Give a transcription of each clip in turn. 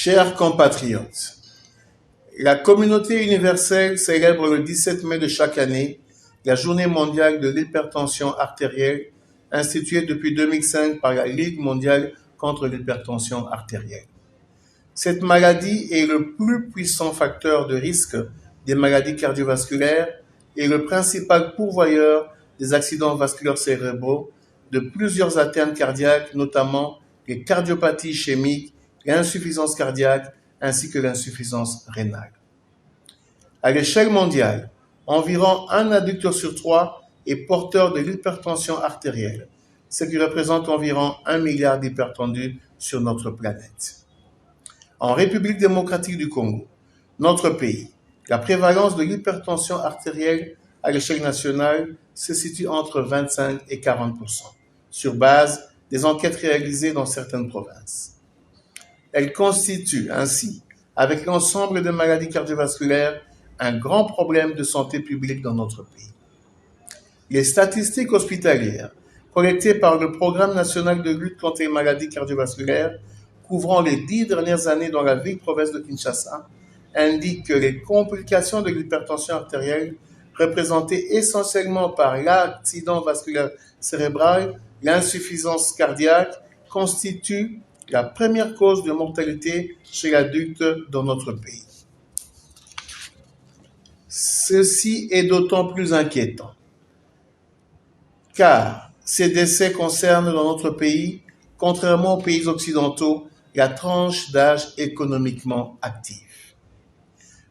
Chers compatriotes, la communauté universelle célèbre le 17 mai de chaque année la Journée mondiale de l'hypertension artérielle instituée depuis 2005 par la Ligue mondiale contre l'hypertension artérielle. Cette maladie est le plus puissant facteur de risque des maladies cardiovasculaires et le principal pourvoyeur des accidents vasculaires cérébraux, de plusieurs atteintes cardiaques, notamment les cardiopathies ischémiques, l'insuffisance cardiaque ainsi que l'insuffisance rénale. À l'échelle mondiale, environ un adulte sur 3 est porteur de l'hypertension artérielle, ce qui représente environ 1 milliard d'hypertendus sur notre planète. En République démocratique du Congo, notre pays, la prévalence de l'hypertension artérielle à l'échelle nationale se situe entre 25 et 40%, sur base des enquêtes réalisées dans certaines provinces. Elle constitue ainsi, avec l'ensemble des maladies cardiovasculaires, un grand problème de santé publique dans notre pays. Les statistiques hospitalières collectées par le Programme national de lutte contre les maladies cardiovasculaires couvrant les 10 dernières années dans la ville-province de Kinshasa indiquent que les complications de l'hypertension artérielle, représentées essentiellement par l'accident vasculaire cérébral, l'insuffisance cardiaque, constituent la première cause de mortalité chez l'adulte dans notre pays. Ceci est d'autant plus inquiétant, car ces décès concernent dans notre pays, contrairement aux pays occidentaux, la tranche d'âge économiquement active.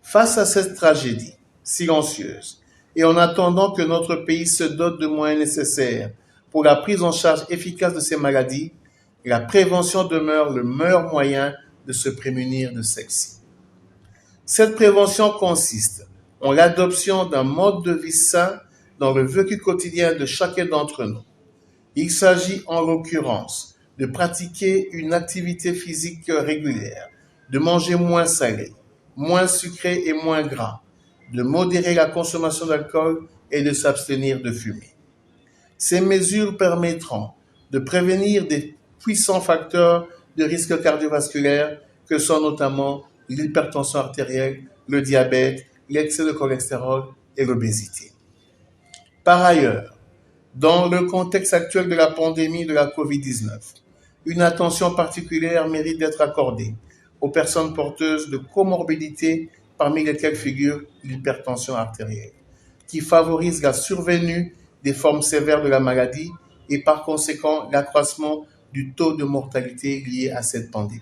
Face à cette tragédie silencieuse, et en attendant que notre pays se dote de moyens nécessaires pour la prise en charge efficace de ces maladies, la prévention demeure le meilleur moyen de se prémunir de celles-ci. Cette prévention consiste en l'adoption d'un mode de vie sain dans le vécu quotidien de chacun d'entre nous. Il s'agit en l'occurrence de pratiquer une activité physique régulière, de manger moins salé, moins sucré et moins gras, de modérer la consommation d'alcool et de s'abstenir de fumer. Ces mesures permettront de prévenir des puissants facteurs de risque cardiovasculaire que sont notamment l'hypertension artérielle, le diabète, l'excès de cholestérol et l'obésité. Par ailleurs, dans le contexte actuel de la pandémie de la COVID-19, une attention particulière mérite d'être accordée aux personnes porteuses de comorbidités parmi lesquelles figure l'hypertension artérielle, qui favorise la survenue des formes sévères de la maladie et par conséquent l'accroissement du taux de mortalité lié à cette pandémie.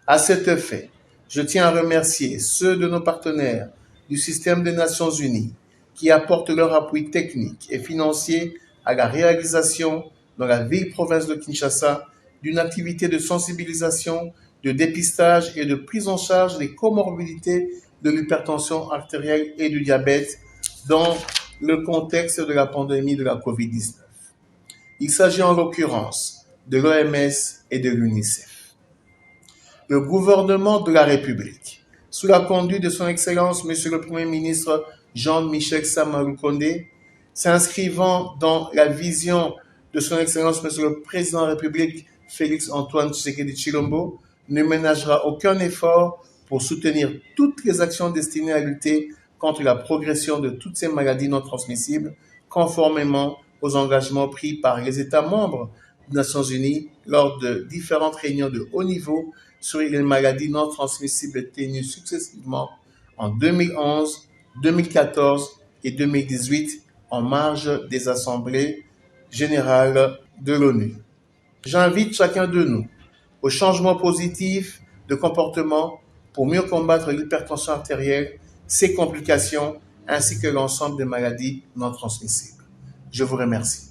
À cet effet, je tiens à remercier ceux de nos partenaires du système des Nations Unies qui apportent leur appui technique et financier à la réalisation dans la ville-province de Kinshasa d'une activité de sensibilisation, de dépistage et de prise en charge des comorbidités de l'hypertension artérielle et du diabète dans le contexte de la pandémie de la COVID-19. Il s'agit en l'occurrence de l'OMS et de l'UNICEF. Le gouvernement de la République, sous la conduite de son Excellence Monsieur le Premier ministre Jean-Michel Sama Lukonde, s'inscrivant dans la vision de son Excellence Monsieur le Président de la République Félix-Antoine Tshisekedi Tshilombo, ne ménagera aucun effort pour soutenir toutes les actions destinées à lutter contre la progression de toutes ces maladies non transmissibles, conformément aux engagements pris par les États membres des Nations Unies lors de différentes réunions de haut niveau sur les maladies non transmissibles tenues successivement en 2011, 2014 et 2018 en marge des assemblées générales de l'ONU. J'invite chacun de nous au changement positif de comportement pour mieux combattre l'hypertension artérielle, ses complications, ainsi que l'ensemble des maladies non transmissibles. Je vous remercie.